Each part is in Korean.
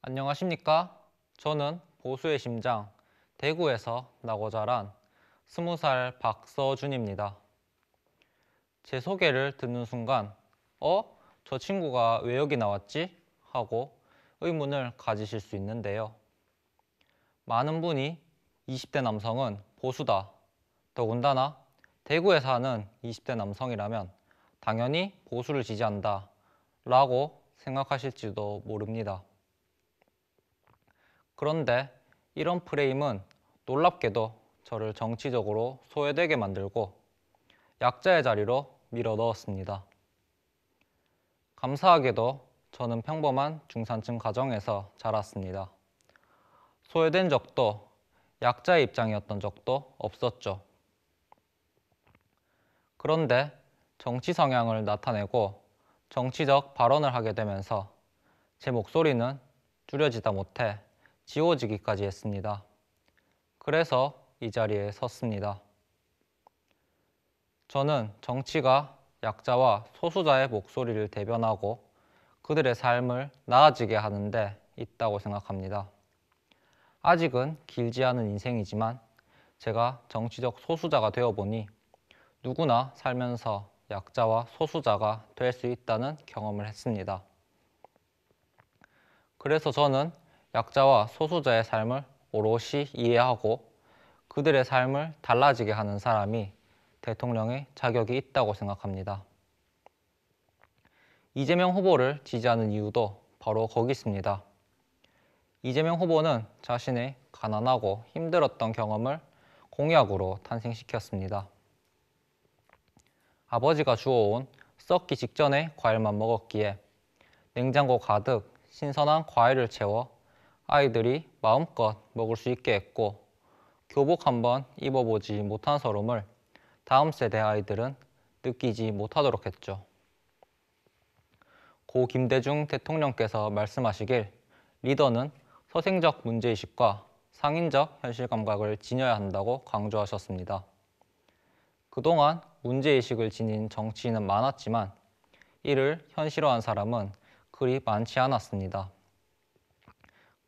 안녕하십니까? 저는 보수의 심장, 대구에서 나고 자란 20살 박서준입니다. 제 소개를 듣는 순간, 저 친구가 왜 여기 나왔지? 하고 의문을 가지실 수 있는데요. 많은 분이 20대 남성은 보수다. 더군다나 대구에 사는 20대 남성이라면 당연히 보수를 지지한다. 라고 생각하실지도 모릅니다. 그런데 이런 프레임은 놀랍게도 저를 정치적으로 소외되게 만들고 약자의 자리로 밀어 넣었습니다. 감사하게도 저는 평범한 중산층 가정에서 자랐습니다. 소외된 적도 약자의 입장이었던 적도 없었죠. 그런데 정치 성향을 나타내고 정치적 발언을 하게 되면서 제 목소리는 줄여지다 못해 지워지기까지 했습니다. 그래서 이 자리에 섰습니다. 저는 정치가 약자와 소수자의 목소리를 대변하고 그들의 삶을 나아지게 하는 데 있다고 생각합니다. 아직은 길지 않은 인생이지만 제가 정치적 소수자가 되어보니 누구나 살면서 약자와 소수자가 될 수 있다는 경험을 했습니다. 그래서 저는 약자와 소수자의 삶을 오롯이 이해하고 그들의 삶을 달라지게 하는 사람이 대통령의 자격이 있다고 생각합니다. 이재명 후보를 지지하는 이유도 바로 거기 있습니다. 이재명 후보는 자신의 가난하고 힘들었던 경험을 공약으로 탄생시켰습니다. 아버지가 주워온 썩기 직전의 과일만 먹었기에 냉장고 가득 신선한 과일을 채워 아이들이 마음껏 먹을 수 있게 했고 교복 한번 입어보지 못한 서름을 다음 세대 아이들은 느끼지 못하도록 했죠. 고 김대중 대통령께서 말씀하시길 리더는 서생적 문제의식과 상인적 현실 감각을 지녀야 한다고 강조하셨습니다. 그동안 문제의식을 지닌 정치인은 많았지만 이를 현실화한 사람은 그리 많지 않았습니다.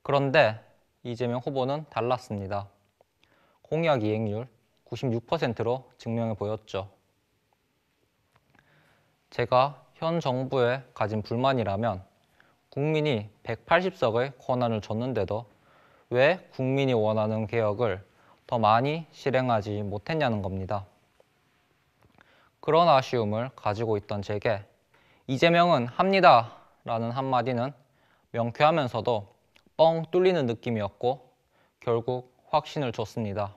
그런데 이재명 후보는 달랐습니다. 공약 이행률 96%로 증명해 보였죠. 제가 현 정부에 가진 불만이라면 국민이 180석의 권한을 줬는데도 왜 국민이 원하는 개혁을 더 많이 실행하지 못했냐는 겁니다. 그런 아쉬움을 가지고 있던 제게 이재명은 합니다 라는 한마디는 명쾌하면서도 뻥 뚫리는 느낌이었고 결국 확신을 줬습니다.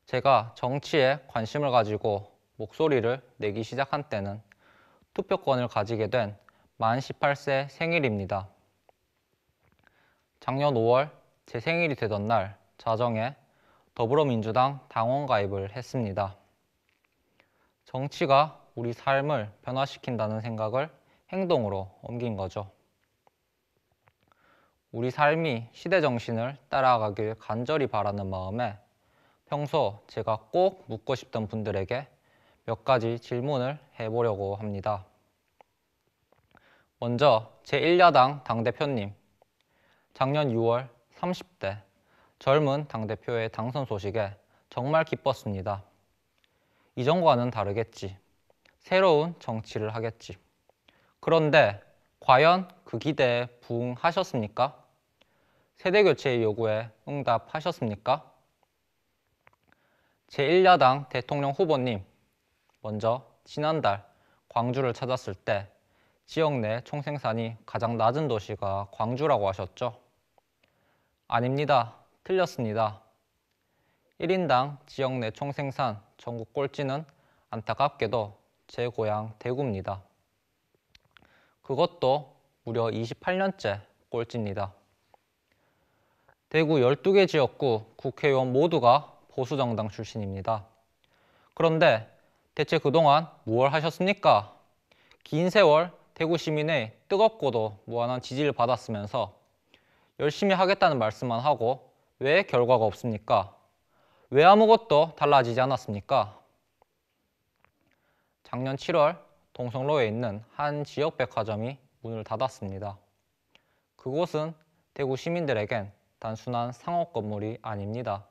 제가 정치에 관심을 가지고 목소리를 내기 시작한 때는 투표권을 가지게 된 만 18세 생일입니다. 작년 5월 제 생일이 되던 날 자정에 더불어민주당 당원 가입을 했습니다. 정치가 우리 삶을 변화시킨다는 생각을 행동으로 옮긴 거죠. 우리 삶이 시대 정신을 따라가길 간절히 바라는 마음에 평소 제가 꼭 묻고 싶던 분들에게 몇 가지 질문을 해보려고 합니다. 먼저 제1야당 당대표님, 작년 6월 30대 젊은 당대표의 당선 소식에 정말 기뻤습니다. 이전과는 다르겠지. 새로운 정치를 하겠지. 그런데 과연 그 기대에 부응하셨습니까? 세대교체의 요구에 응답하셨습니까? 제1야당 대통령 후보님, 먼저 지난달 광주를 찾았을 때 지역 내 총생산이 가장 낮은 도시가 광주라고 하셨죠? 아닙니다. 틀렸습니다. 1인당 지역 내 총생산 전국 꼴찌는 안타깝게도 제 고향 대구입니다. 그것도 무려 28년째 꼴찌입니다. 대구 12개 지역구 국회의원 모두가 보수정당 출신입니다. 그런데 대체 그동안 무엇을 하셨습니까? 긴 세월 대구 시민의 뜨겁고도 무한한 지지를 받았으면서 열심히 하겠다는 말씀만 하고 왜 결과가 없습니까? 왜 아무것도 달라지지 않았습니까? 작년 7월 동성로에 있는 한 지역 백화점이 문을 닫았습니다. 그곳은 대구 시민들에겐 단순한 상업 건물이 아닙니다.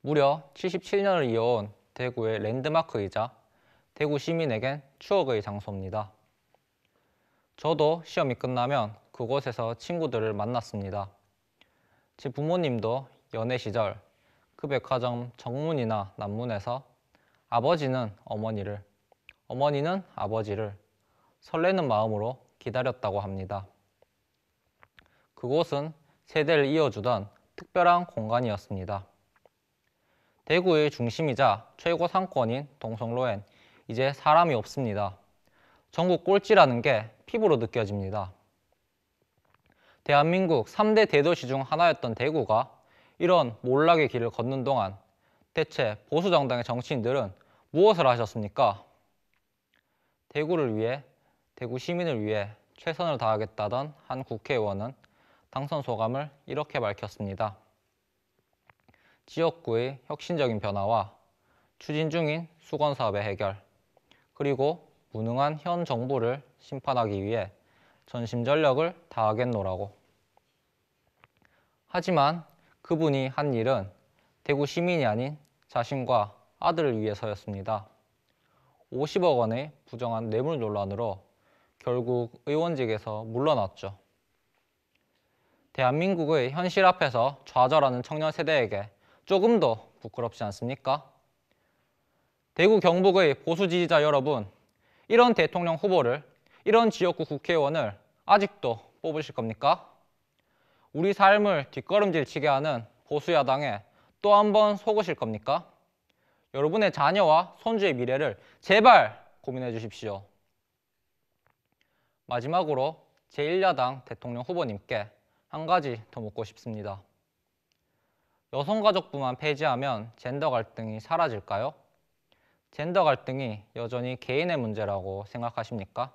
무려 77년을 이어온 대구의 랜드마크이자 대구 시민에겐 추억의 장소입니다. 저도 시험이 끝나면 그곳에서 친구들을 만났습니다. 제 부모님도 연애 시절 그 백화점 정문이나 남문에서 아버지는 어머니를, 어머니는 아버지를 설레는 마음으로 기다렸다고 합니다. 그곳은 세대를 이어주던 특별한 공간이었습니다. 대구의 중심이자 최고 상권인 동성로엔 이제 사람이 없습니다. 전국 꼴찌라는 게 피부로 느껴집니다. 대한민국 3대 대도시 중 하나였던 대구가 이런 몰락의 길을 걷는 동안 대체 보수정당의 정치인들은 무엇을 하셨습니까? 대구를 위해, 대구 시민을 위해 최선을 다하겠다던 한 국회의원은 당선 소감을 이렇게 밝혔습니다. 지역구의 혁신적인 변화와 추진 중인 수건사업의 해결, 그리고 무능한 현 정부를 심판하기 위해 전심전력을 다하겠노라고. 하지만 그분이 한 일은 대구 시민이 아닌 자신과 아들을 위해서였습니다. 50억 원의 부정한 뇌물 논란으로 결국 의원직에서 물러났죠. 대한민국의 현실 앞에서 좌절하는 청년 세대에게 조금 더 부끄럽지 않습니까? 대구 경북의 보수 지지자 여러분, 이런 대통령 후보를, 이런 지역구 국회의원을 아직도 뽑으실 겁니까? 우리 삶을 뒷걸음질 치게 하는 보수 야당에 또 한 번 속으실 겁니까? 여러분의 자녀와 손주의 미래를 제발 고민해 주십시오. 마지막으로 제1야당 대통령 후보님께 한 가지 더 묻고 싶습니다. 여성가족부만 폐지하면 젠더 갈등이 사라질까요? 젠더 갈등이 여전히 개인의 문제라고 생각하십니까?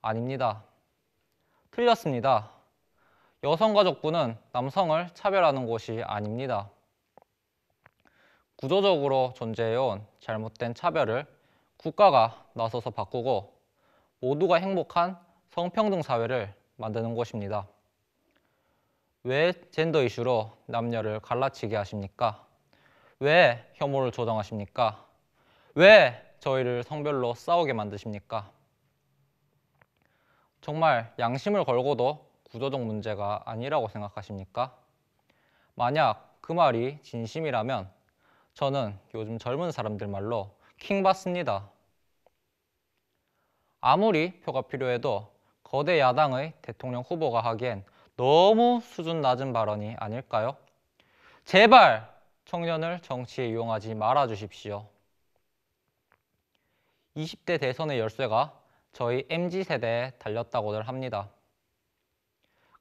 아닙니다. 틀렸습니다. 여성가족부는 남성을 차별하는 곳이 아닙니다. 구조적으로 존재해온 잘못된 차별을 국가가 나서서 바꾸고 모두가 행복한 성평등 사회를 만드는 곳입니다. 왜 젠더 이슈로 남녀를 갈라치게 하십니까? 왜 혐오를 조장하십니까? 왜 저희를 성별로 싸우게 만드십니까? 정말 양심을 걸고도 구조적 문제가 아니라고 생각하십니까? 만약 그 말이 진심이라면 저는 요즘 젊은 사람들 말로 킹받습니다. 아무리 표가 필요해도 거대 야당의 대통령 후보가 하기엔 너무 수준 낮은 발언이 아닐까요? 제발 청년을 정치에 이용하지 말아 주십시오. 20대 대선의 열쇠가 저희 MZ세대에 달렸다고들 합니다.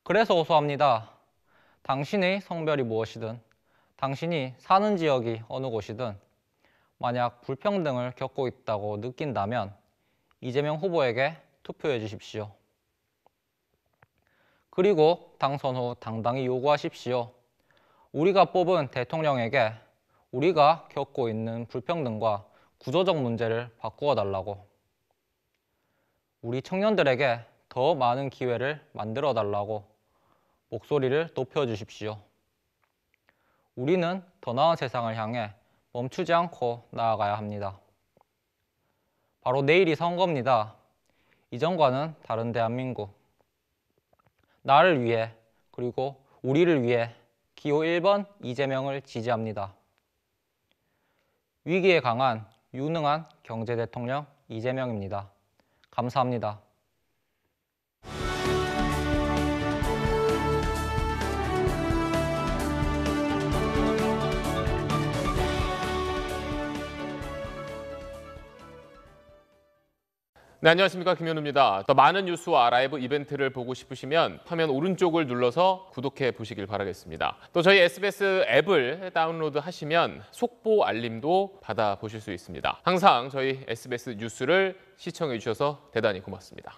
그래서 호소합니다. 당신의 성별이 무엇이든, 당신이 사는 지역이 어느 곳이든 만약 불평등을 겪고 있다고 느낀다면 이재명 후보에게 투표해 주십시오. 그리고 당선 후 당당히 요구하십시오. 우리가 뽑은 대통령에게 우리가 겪고 있는 불평등과 구조적 문제를 바꾸어 달라고. 우리 청년들에게 더 많은 기회를 만들어 달라고 목소리를 높여 주십시오. 우리는 더 나은 세상을 향해 멈추지 않고 나아가야 합니다. 바로 내일이 선거입니다. 이전과는 다른 대한민국. 나를 위해, 그리고 우리를 위해 기호 1번 이재명을 지지합니다. 위기에 강한 유능한 경제 대통령 이재명입니다. 감사합니다. 네, 안녕하십니까. 김현우입니다. 더 많은 뉴스와 라이브 이벤트를 보고 싶으시면 화면 오른쪽을 눌러서 구독해 보시길 바라겠습니다. 또 저희 SBS 앱을 다운로드 하시면 속보 알림도 받아보실 수 있습니다. 항상 저희 SBS 뉴스를 시청해 주셔서 대단히 고맙습니다.